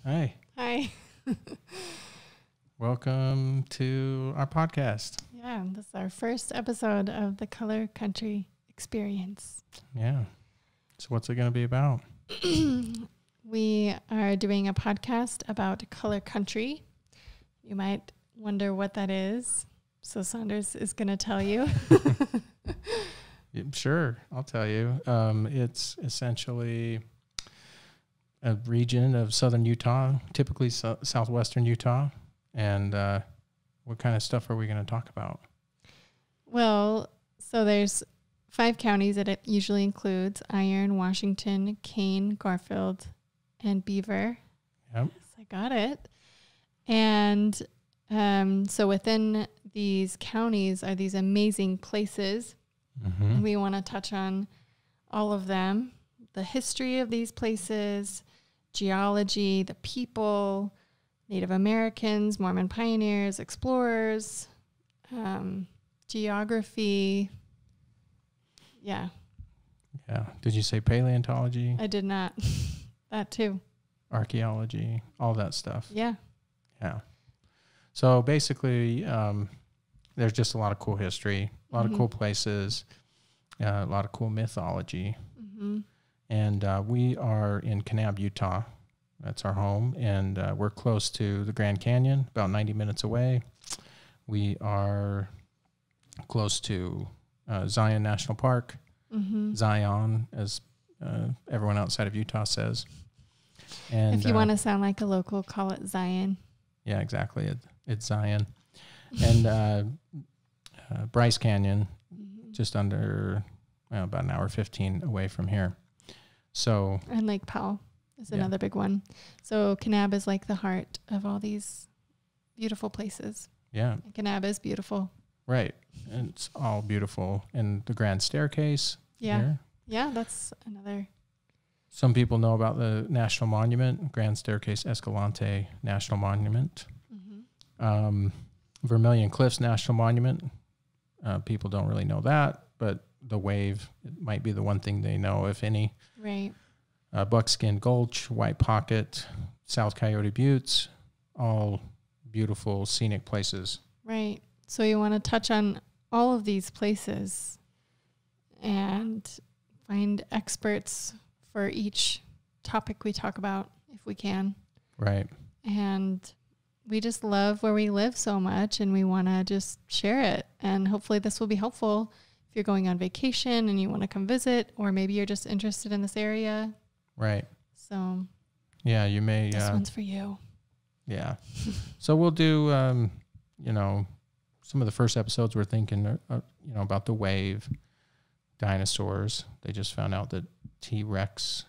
Hi. Hi. Welcome to our podcast. Yeah, this is our first episode of the Color Country Experience. Yeah. So what's it going to be about? We are doing a podcast about color country. You might wonder what that is. So Saunders is going to tell you. Yeah, sure, I'll tell you. It's essentially a region of southern Utah, typically southwestern Utah. And what kind of stuff are we going to talk about? Well, so there's 5 counties that it usually includes: Iron, Washington, Kane, Garfield, and Beaver. Yep. Yes, I got it. And so within these counties are these amazing places. Mm-hmm. We want to touch on all of them, the history of these places, geology, the people, Native Americans, Mormon pioneers, explorers, geography. Yeah. Yeah. Did you say paleontology? I did not. That too. Archaeology, all that stuff. Yeah. Yeah. So basically, there's just a lot of cool history, a lot of cool places, a lot of cool mythology. Mm-hmm. And we are in Kanab, Utah. That's our home. And we're close to the Grand Canyon, about 90 minutes away. We are close to Zion National Park, Zion, as everyone outside of Utah says. And if you want to sound like a local, call it Zion. Yeah, exactly. It's Zion. And Bryce Canyon, just under about an hour 15 away from here. So, and Lake Powell is another big one. So Kanab is like the heart of all these beautiful places. Yeah. And Kanab is beautiful. Right. And it's all beautiful. And the Grand Staircase. Yeah. Here. Yeah, that's another. Some people know about the National Monument, Grand Staircase Escalante National Monument. Vermilion Cliffs National Monument. People don't really know that, but the wave, it might be the one thing they know, if any. Right. Buckskin Gulch, White Pocket, South Coyote Buttes, all beautiful scenic places. Right. So you want to touch on all of these places and find experts for each topic we talk about, if we can. Right. And we just love where we live so much, and we want to just share it. And hopefully this will be helpful if you're going on vacation and you want to come visit, or maybe you're just interested in this area. Right. So yeah, you may. This one's for you. Yeah. So we'll do, some of the first episodes we're thinking, about the wave, dinosaurs. They just found out that T-Rex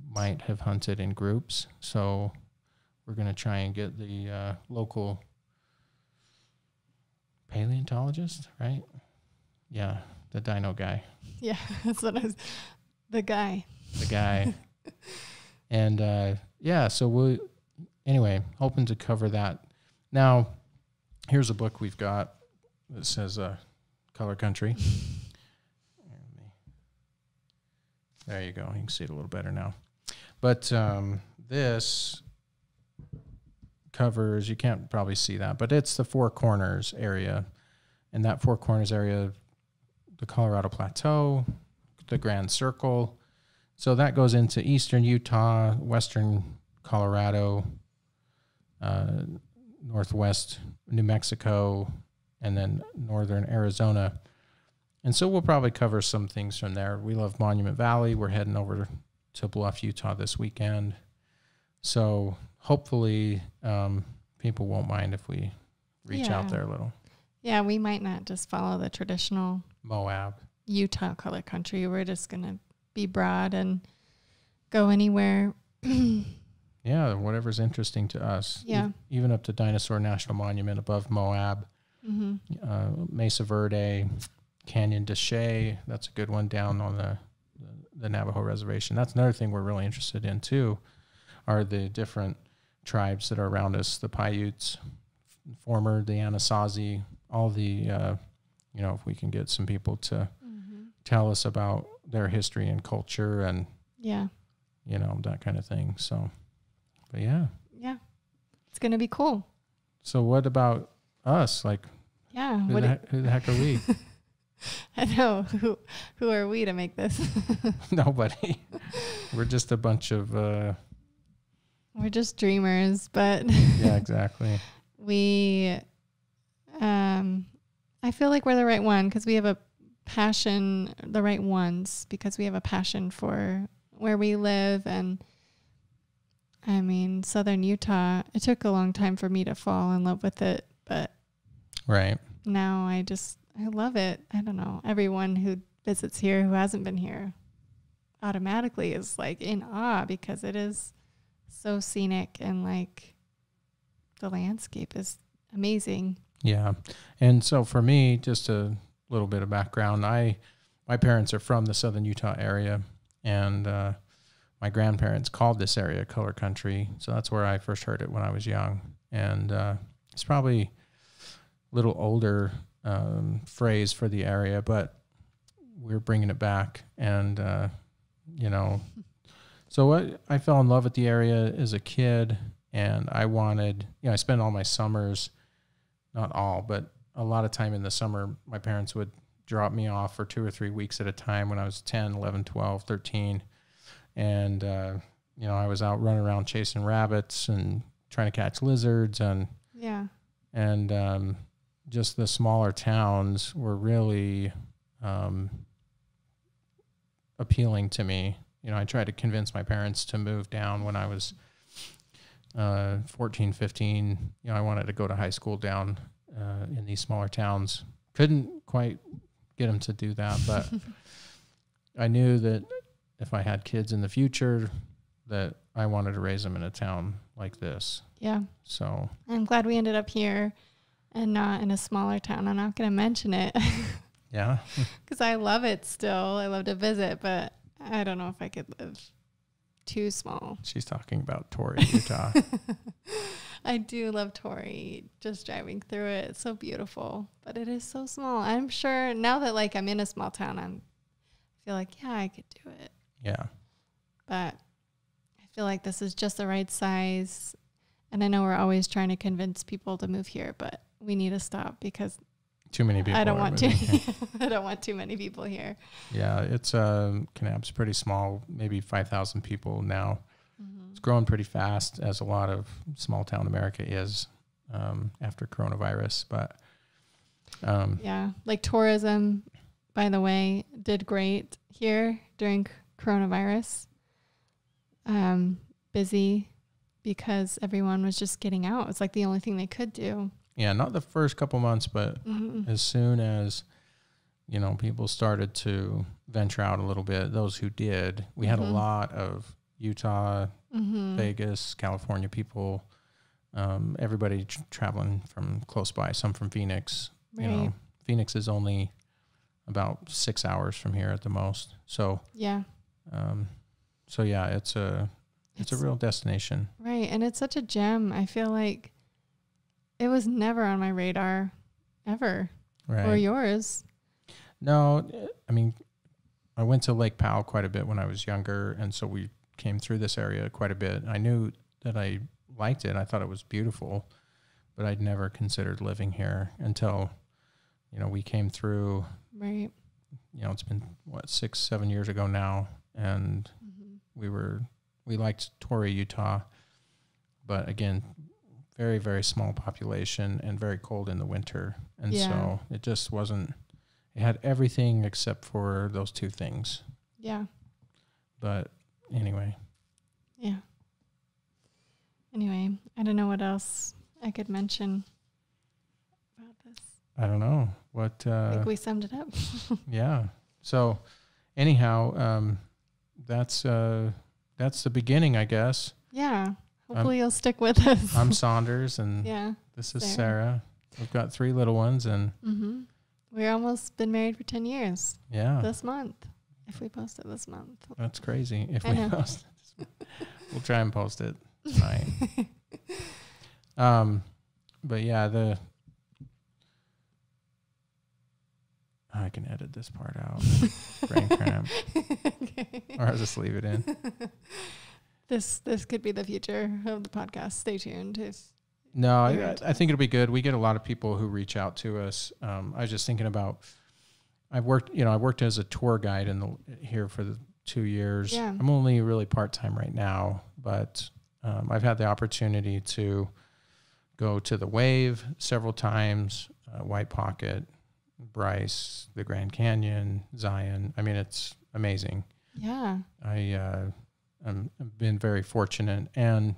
might have hunted in groups. So we're going to try and get the local paleontologist, right? Yeah, the dino guy. Yeah, that's what I was. The guy. And so we'll, anyway, hoping to cover that. Now, here's a book we've got that says Color Country. There you go. You can see it a little better now. But this covers, you can't probably see that, but it's the Four Corners area. And that Four Corners area, the Colorado Plateau, the Grand Circle. So that goes into eastern Utah, western Colorado, northwest New Mexico, and then northern Arizona. And so we'll probably cover some things from there. We love Monument Valley. We're heading over to Bluff, Utah this weekend. So hopefully people won't mind if we reach out there a little. Yeah, we might not just follow the traditional Moab, Utah color country. We're just going to be broad and go anywhere. Yeah, whatever's interesting to us. Yeah. Even up to Dinosaur National Monument above Moab, Mesa Verde, Canyon de Chelly. That's a good one down on the Navajo Reservation. That's another thing we're really interested in too, are the different tribes that are around us, the Paiutes, former, the Anasazi, all the, if we can get some people to tell us about their history and culture and, that kind of thing. So, But yeah. Yeah. It's going to be cool. So what about us? Like, yeah. who the heck are we? I know. Who are we to make this? Nobody. We're just a bunch of... we're just dreamers, but... yeah, exactly. I feel like we're the right one because we have a passion, the right ones, because we have a passion for where we live. And I mean, Southern Utah, it took a long time for me to fall in love with it, but right now I love it. I don't know. Everyone who visits here who hasn't been here automatically is like in awe because it is so scenic and like the landscape is amazing. Yeah. And so for me, just a little bit of background, my parents are from the Southern Utah area, and my grandparents called this area Color Country. So that's where I first heard it when I was young. And it's probably a little older phrase for the area, but we're bringing it back. And, so I fell in love with the area as a kid, and I wanted, I spent all my summers, not all, but a lot of time in the summer, my parents would drop me off for 2 or 3 weeks at a time when I was 10, 11, 12, 13. And, I was out running around chasing rabbits and trying to catch lizards and just the smaller towns were really appealing to me. I tried to convince my parents to move down when I was 14, 15. I wanted to go to high school down in these smaller towns. Couldn't quite get them to do that, but I knew that if I had kids in the future, that I wanted to raise them in a town like this. Yeah. So I'm glad we ended up here and not in a smaller town. I'm not going to mention it. Yeah. Because I love it still. I love to visit, but I don't know if I could live too small. She's talking about Torrey, Utah. I do love Torrey, just driving through it. It's so beautiful, but it is so small. I'm sure now that like I'm in a small town, I feel like, yeah, I could do it. Yeah. But I feel like this is just the right size. And I know we're always trying to convince people to move here, but we need to stop because too many people. I don't want I don't want too many people here. Yeah, it's Kanab's pretty small, maybe 5,000 people now. Mm-hmm. It's growing pretty fast, as a lot of small town America is after coronavirus. But yeah, like tourism, by the way, did great here during coronavirus. Busy because everyone was just getting out. It's like the only thing they could do. Yeah, not the first couple months, but as soon as, people started to venture out a little bit, those who did, we had a lot of Utah, Vegas, California people, everybody traveling from close by, some from Phoenix. Right. Phoenix is only about 6 hours from here at the most. So, yeah. It's a real destination. Right. And it's such a gem. I feel like it was never on my radar ever. Right. Or yours. No, I mean, I went to Lake Powell quite a bit when I was younger. And so we came through this area quite a bit. I knew that I liked it. I thought it was beautiful, but I'd never considered living here until, we came through. Right. It's been 6-7 years ago now. And we liked Torrey, Utah, but again, very, very small population and very cold in the winter. And so it just wasn't, it had everything except for those two things. Yeah. But anyway. Yeah. Anyway, I don't know what else I could mention about this. I don't know what, I think we summed it up. Yeah. So anyhow, that's the beginning, I guess. Yeah. Hopefully you'll stick with us. I'm Saunders, and this is Sarah. We've got 3 little ones, and we're almost been married for 10 years. Yeah. This month, if we post it this month. That's crazy. If we post it, we'll try and post it tonight. But yeah, I can edit this part out. Brain cramp. Okay. Or I'll just leave it in. This could be the future of the podcast. Stay tuned. No, I think it'll be good. We get a lot of people who reach out to us. I was just thinking about, I worked as a tour guide here for the 2 years. Yeah. I'm only really part-time right now, but I've had the opportunity to go to the Wave several times, White Pocket, Bryce, the Grand Canyon, Zion. I mean, it's amazing. Yeah. I've been very fortunate, and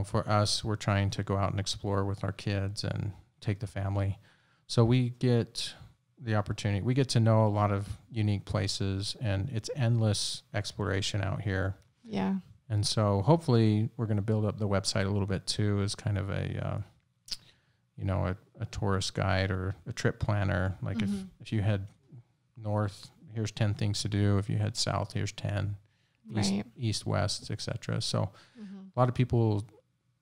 for us, we're trying to go out and explore with our kids and take the family. So we get the opportunity. We get to know a lot of unique places, and it's endless exploration out here. Yeah. And so hopefully we're going to build up the website a little bit too, as kind of a tourist guide or a trip planner. Like if you head north, here's 10 things to do. If you head south, here's 10. East, west, etc. So a lot of people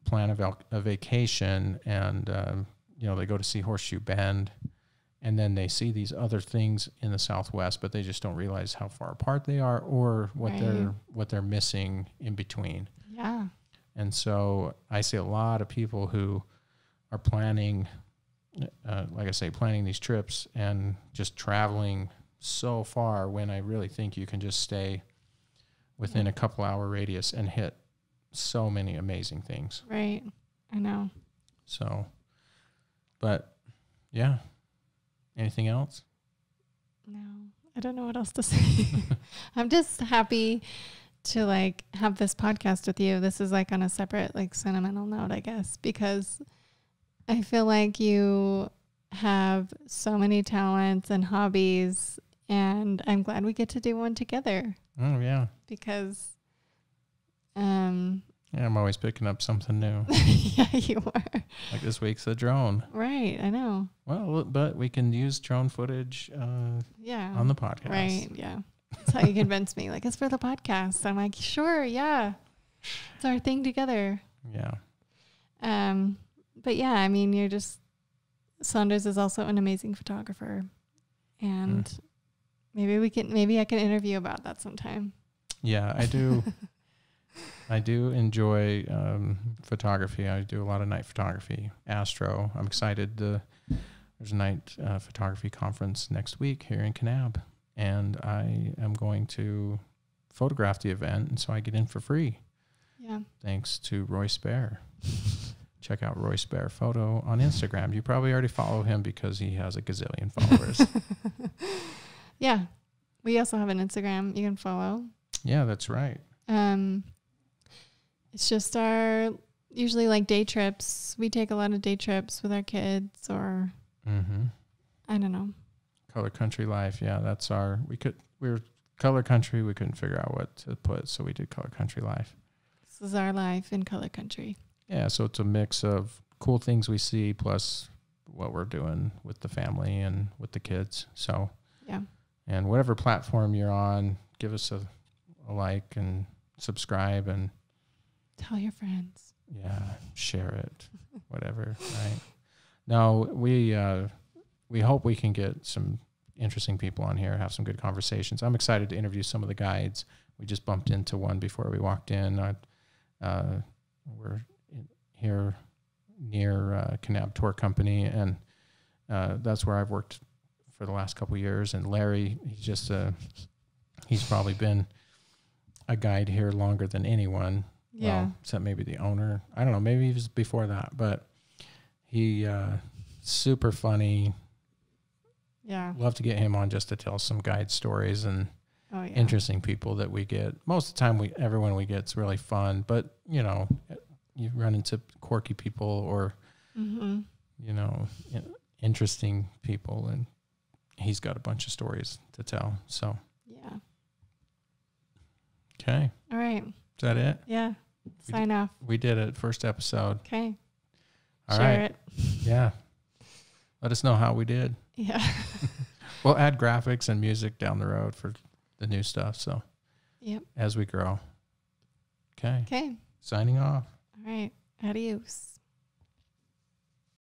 plan a vacation, and they go to see Horseshoe Bend, and then they see these other things in the Southwest, but they just don't realize how far apart they are, or what they're missing in between. Yeah. And so I see a lot of people who are planning, planning these trips and just traveling so far, when I really think you can just stay within a couple hour radius and hit so many amazing things. Right. I know. So, but yeah. Anything else? No, I don't know what else to say. I'm just happy to have this podcast with you. This is on a separate, sentimental note, I guess, because I feel like you have so many talents and hobbies, and I'm glad we get to do one together. Oh, yeah. Because, I'm always picking up something new. Yeah, you are. Like this week's a drone. Right, I know. Well, but we can use drone footage on the podcast. Right, yeah. That's how you convinced me. It's for the podcast. I'm like, sure, yeah. It's our thing together. Yeah. But yeah, I mean, Saunders is also an amazing photographer. And maybe I can interview about that sometime. Yeah, I do. I do enjoy photography. I do a lot of night photography, astro. I'm excited. There's a night photography conference next week here in Kanab, and I am going to photograph the event, and so I get in for free. Yeah. Thanks to Roy Spare. Check out Roy Spare Photo on Instagram. You probably already follow him because he has a gazillion followers. Yeah. We also have an Instagram you can follow. Yeah, that's right. It's just our usually day trips. We take a lot of day trips with our kids, or I don't know. Color Country Life. Yeah, that's we're Color Country. We couldn't figure out what to put, so we did Color Country Life. This is our life in Color Country. Yeah, so it's a mix of cool things we see plus what we're doing with the family and with the kids. So yeah. And whatever platform you're on, give us a like and subscribe and tell your friends. Yeah, share it, whatever. Right? No, we hope we can get some interesting people on here, have some good conversations. I'm excited to interview some of the guides. We just bumped into one before we walked in. We're here near Kanab Tour Company, and that's where I've worked for the last couple of years. And Larry, he's probably been a guide here longer than anyone. Yeah. Well, except maybe the owner. I don't know. Maybe he was before that, but he super funny. Yeah. Love to get him on just to tell some guide stories and interesting people that we get. Most of the time, everyone we get's really fun, but you run into quirky people or interesting people, and he's got a bunch of stories to tell. So yeah. Okay. All right. Is that it? Yeah. Sign off. We did it. First episode. Okay. All Share right. it. Yeah. Let us know how we did. Yeah. We'll add graphics and music down the road for the new stuff. So yep. As we grow. Okay. Okay. Signing off. All right. Adios.